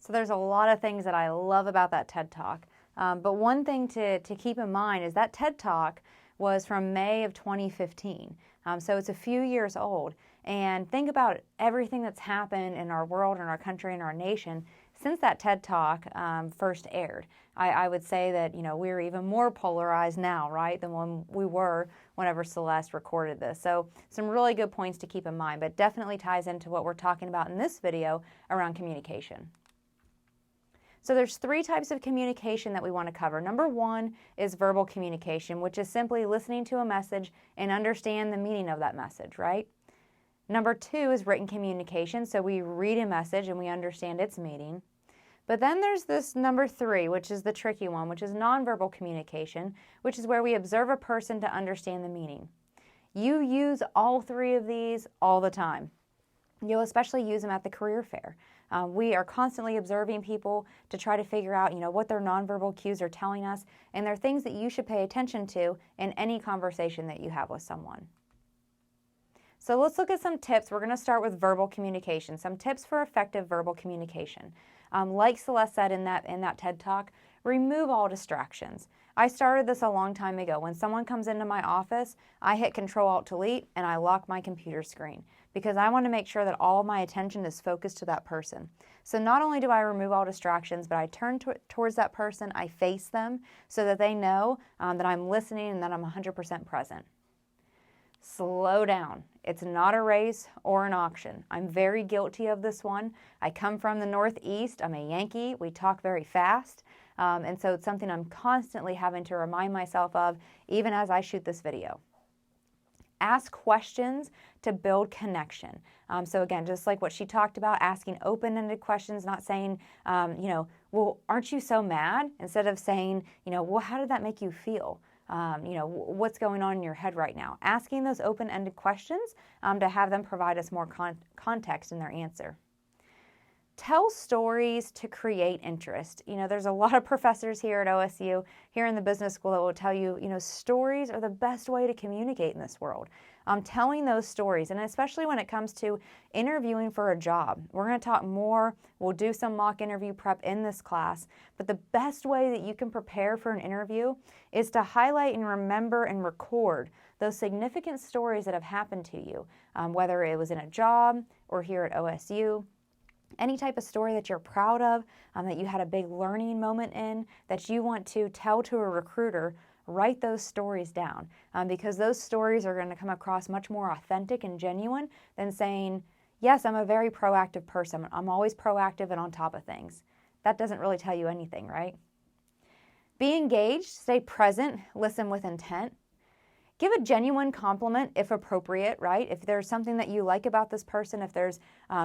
So there's a lot of things that I love about that TED Talk. But one thing to keep in mind is that TED Talk was from May of 2015. So it's a few years old. And think about everything that's happened in our world, in our country, in our nation since that TED Talk first aired. I would say that, we're even more polarized now, right, than when we were whenever Celeste recorded this. So some really good points to keep in mind, but definitely ties into what we're talking about in this video around communication. So there's 3 types of communication that we want to cover. Number 1 is verbal communication, which is simply listening to a message and understand the meaning of that message, right? Number 2 is written communication, so we read a message and we understand its meaning. But then there's this number 3, which is the tricky one, which is nonverbal communication, which is where we observe a person to understand the meaning. You use all 3 of these all the time. You'll especially use them at the career fair. We are constantly observing people to try to figure out, what their nonverbal cues are telling us, and they're things that you should pay attention to in any conversation that you have with someone. So let's look at some tips. We're going to start with verbal communication, some tips for effective verbal communication. Like Celeste said in that TED Talk, remove all distractions. I started this a long time ago. When someone comes into my office, I hit Control-Alt-Delete and I lock my computer screen because I want to make sure that all of my attention is focused to that person. So not only do I remove all distractions, but I turn towards that person, I face them so that they know that I'm listening and that I'm 100% present. Slow down. It's not a race or an auction. I'm very guilty of this one. I come from the Northeast. I'm a Yankee. We talk very fast. And so it's something I'm constantly having to remind myself of, even as I shoot this video. Ask questions to build connection. So again, just like what she talked about, asking open-ended questions, not saying, well, aren't you so mad? Instead of saying, well, how did that make you feel? What's going on in your head right now? Asking those open-ended questions to have them provide us more context in their answer. Tell stories to create interest. There's a lot of professors here at OSU, here in the business school, that will tell you, stories are the best way to communicate in this world. Telling those stories, and especially when it comes to interviewing for a job. We're going to talk more. We'll do some mock interview prep in this class, but the best way that you can prepare for an interview is to highlight and remember and record those significant stories that have happened to you, whether it was in a job or here at OSU. Any type of story that you're proud of, that you had a big learning moment in, that you want to tell to a recruiter, write those stories down because those stories are going to come across much more authentic and genuine than saying, yes, I'm a very proactive person. I'm always proactive and on top of things. That doesn't really tell you anything, right? Be engaged, stay present, listen with intent. Give a genuine compliment if appropriate, right? If there's something that you like about this person, if there's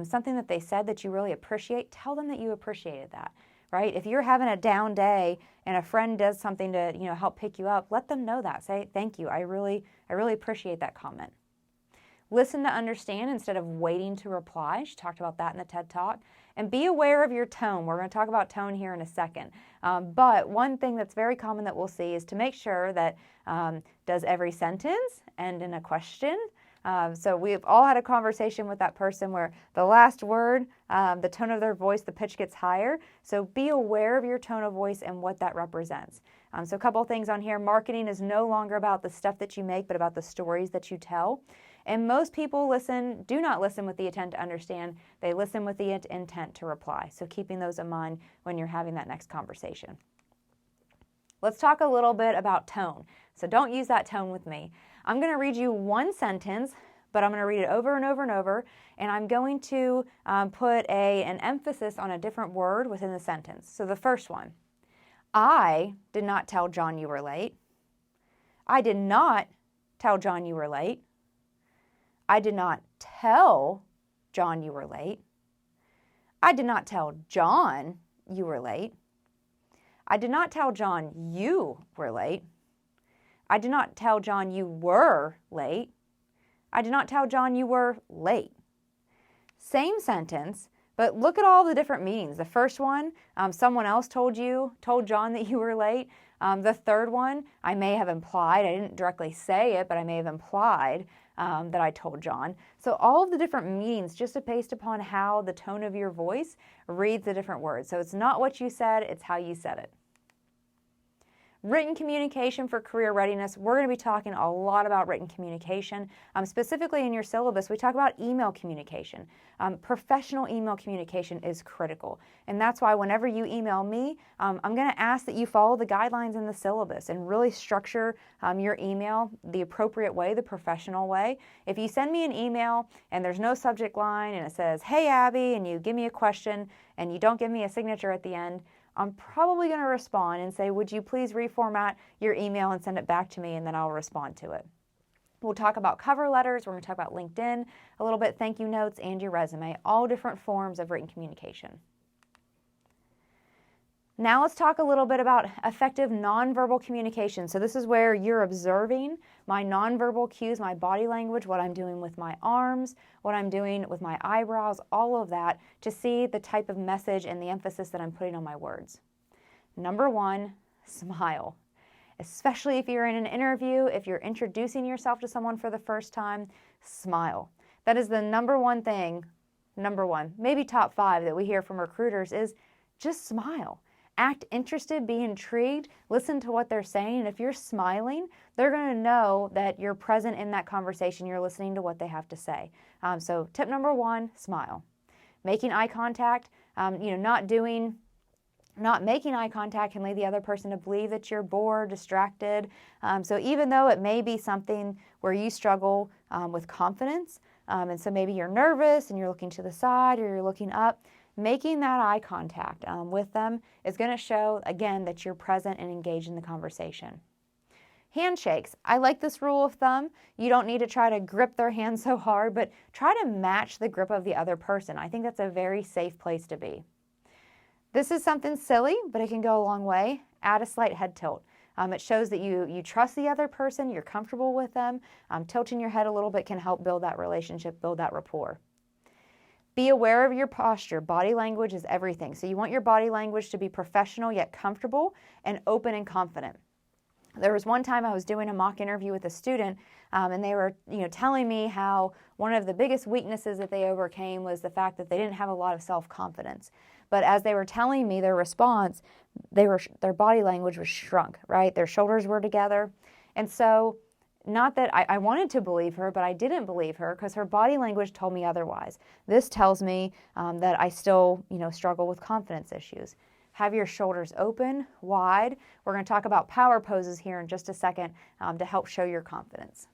something that they said that you really appreciate, tell them that you appreciated that, right? If you're having a down day and a friend does something to, help pick you up, let them know that. Say, thank you. I really appreciate that comment. Listen to understand instead of waiting to reply. She talked about that in the TED Talk. And be aware of your tone. We're going to talk about tone here in a second. But one thing that's very common that we'll see is to make sure that does every sentence end in a question? So we've all had a conversation with that person where the last word, the tone of their voice, the pitch gets higher. So be aware of your tone of voice and what that represents. So a couple of things on here. Marketing is no longer about the stuff that you make, but about the stories that you tell. And most people do not listen with the intent to understand. They listen with the intent to reply. So keeping those in mind when you're having that next conversation. Let's talk a little bit about tone. So don't use that tone with me. I'm going to read you one sentence, but I'm going to read it over and over and over, and I'm going to put an emphasis on a different word within the sentence. So the first one, I did not tell John you were late. I did not tell John you were late. I did not tell John you were late. I did not tell John you were late. I did not tell John you were late. I did not tell John you were late. I did not tell John you were late. Same sentence, but look at all the different meanings. The first one, someone else told John that you were late. The third one, I may have implied, I didn't directly say it, but I may have implied that I told John. So all of the different meanings just based upon how the tone of your voice reads the different words. So it's not what you said, it's how you said it. Written communication for career readiness. We're going to be talking a lot about written communication. Specifically in your syllabus, we talk about email communication. Professional email communication is critical. And that's why whenever you email me, I'm going to ask that you follow the guidelines in the syllabus and really structure your email the appropriate way, the professional way. If you send me an email and there's no subject line and it says, "Hey Abby," and you give me a question and you don't give me a signature at the end, I'm probably going to respond and say, "Would you please reformat your email and send it back to me," and then I'll respond to it. We'll talk about cover letters. We're going to talk about LinkedIn a little bit, thank you notes, and your resume, all different forms of written communication. Now let's talk a little bit about effective nonverbal communication. So this is where you're observing my nonverbal cues, my body language, what I'm doing with my arms, what I'm doing with my eyebrows, all of that to see the type of message and the emphasis that I'm putting on my words. Number one, smile. Especially if you're in an interview, if you're introducing yourself to someone for the first time, smile. That is the number one thing, maybe top 5 that we hear from recruiters is just smile. Act interested, be intrigued, listen to what they're saying, and if you're smiling, they're going to know that you're present in that conversation, you're listening to what they have to say. So tip number 1, smile. Making eye contact, not making eye contact can lead the other person to believe that you're bored, distracted. So even though it may be something where you struggle with confidence, and so maybe you're nervous and you're looking to the side or you're looking up, making that eye contact with them is going to show, again, that you're present and engaged in the conversation. Handshakes. I like this rule of thumb. You don't need to try to grip their hand so hard, but try to match the grip of the other person. I think that's a very safe place to be. This is something silly, but it can go a long way. Add a slight head tilt. It shows that you trust the other person, you're comfortable with them. Tilting your head a little bit can help build that relationship, build that rapport. Be aware of your posture. Body language is everything. So you want your body language to be professional yet comfortable and open and confident. There was one time I was doing a mock interview with a student, and they were telling me how one of the biggest weaknesses that they overcame was the fact that they didn't have a lot of self-confidence. But as they were telling me their response, their body language was shrunk, right? Their shoulders were together. And so not that I wanted to believe her, but I didn't believe her because her body language told me otherwise. This tells me that I still, struggle with confidence issues. Have your shoulders open, wide. We're going to talk about power poses here in just a second to help show your confidence.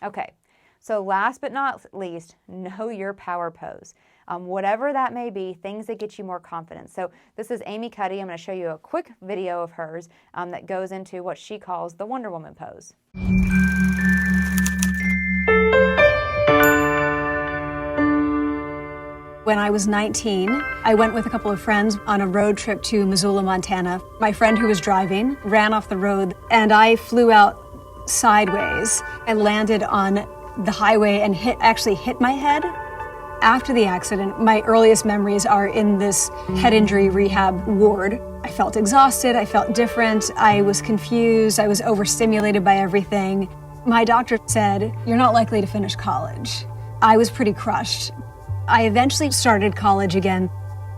Okay, so last but not least, know your power pose. Whatever that may be, things that get you more confidence. So this is Amy Cuddy. I'm going to show you a quick video of hers that goes into what she calls the Wonder Woman pose. When I was 19, I went with a couple of friends on a road trip to Missoula, Montana. My friend who was driving ran off the road and I flew out sideways. I landed on the highway and actually hit my head. After the accident, my earliest memories are in this head injury rehab ward. I felt exhausted, I felt different, I was confused, I was overstimulated by everything. My doctor said, "You're not likely to finish college." I was pretty crushed. I eventually started college again,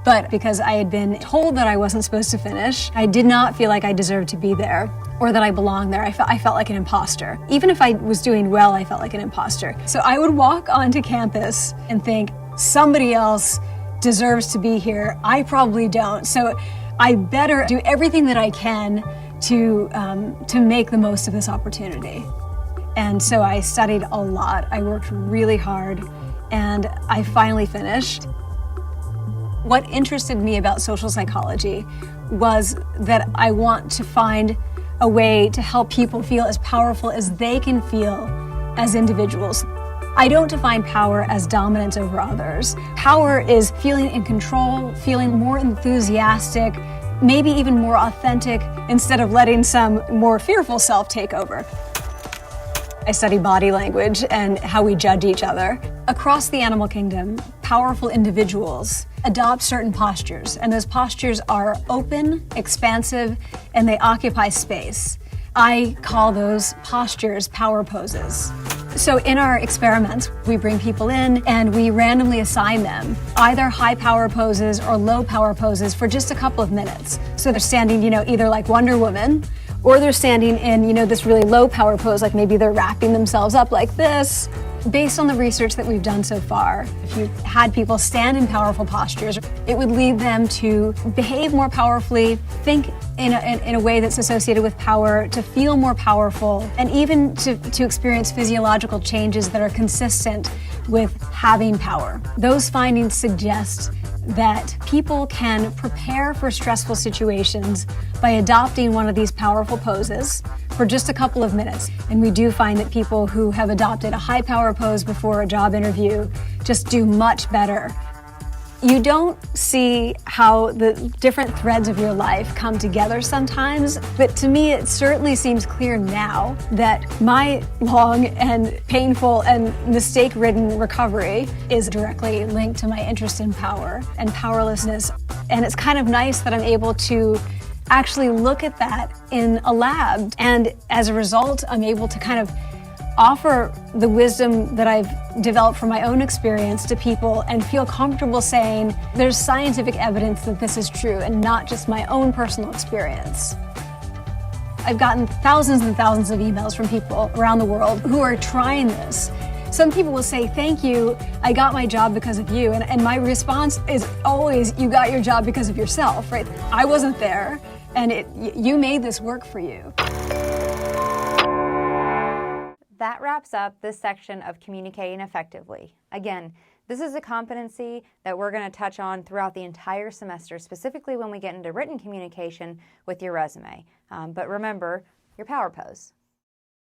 but because I had been told that I wasn't supposed to finish, I did not feel like I deserved to be there or that I belonged there. I felt like an imposter. Even if I was doing well, I felt like an imposter. So I would walk onto campus and think, somebody else deserves to be here. I probably don't. So I better do everything that I can to make the most of this opportunity. And so I studied a lot. I worked really hard, and I finally finished. What interested me about social psychology was that I want to find a way to help people feel as powerful as they can feel as individuals. I don't define power as dominance over others. Power is feeling in control, feeling more enthusiastic, maybe even more authentic, instead of letting some more fearful self take over. I study body language and how we judge each other. Across the animal kingdom, powerful individuals adopt certain postures, and those postures are open, expansive, and they occupy space. I call those postures power poses. So in our experiments, we bring people in and we randomly assign them either high power poses or low power poses for just a couple of minutes. So they're standing, either like Wonder Woman, or they're standing in, this really low power pose, like maybe they're wrapping themselves up like this. Based on the research that we've done so far, if you had people stand in powerful postures, it would lead them to behave more powerfully, think in a way that's associated with power, to feel more powerful, and even to experience physiological changes that are consistent with having power. Those findings suggest that people can prepare for stressful situations by adopting one of these powerful poses for just a couple of minutes. And we do find that people who have adopted a high power pose before a job interview just do much better. You don't see how the different threads of your life come together sometimes, but to me it certainly seems clear now that my long and painful and mistake-ridden recovery is directly linked to my interest in power and powerlessness. And it's kind of nice that I'm able to actually look at that in a lab, and as a result I'm able to kind of offer the wisdom that I've developed from my own experience to people and feel comfortable saying there's scientific evidence that this is true and not just my own personal experience. I've gotten thousands and thousands of emails from people around the world who are trying this. Some people will say, thank you, I got my job because of you. And my response is always, you got your job because of yourself, right? I wasn't there, and you made this work for you. That wraps up this section of communicating effectively. Again, this is a competency that we're going to touch on throughout the entire semester, specifically when we get into written communication with your resume. But remember, your power pose.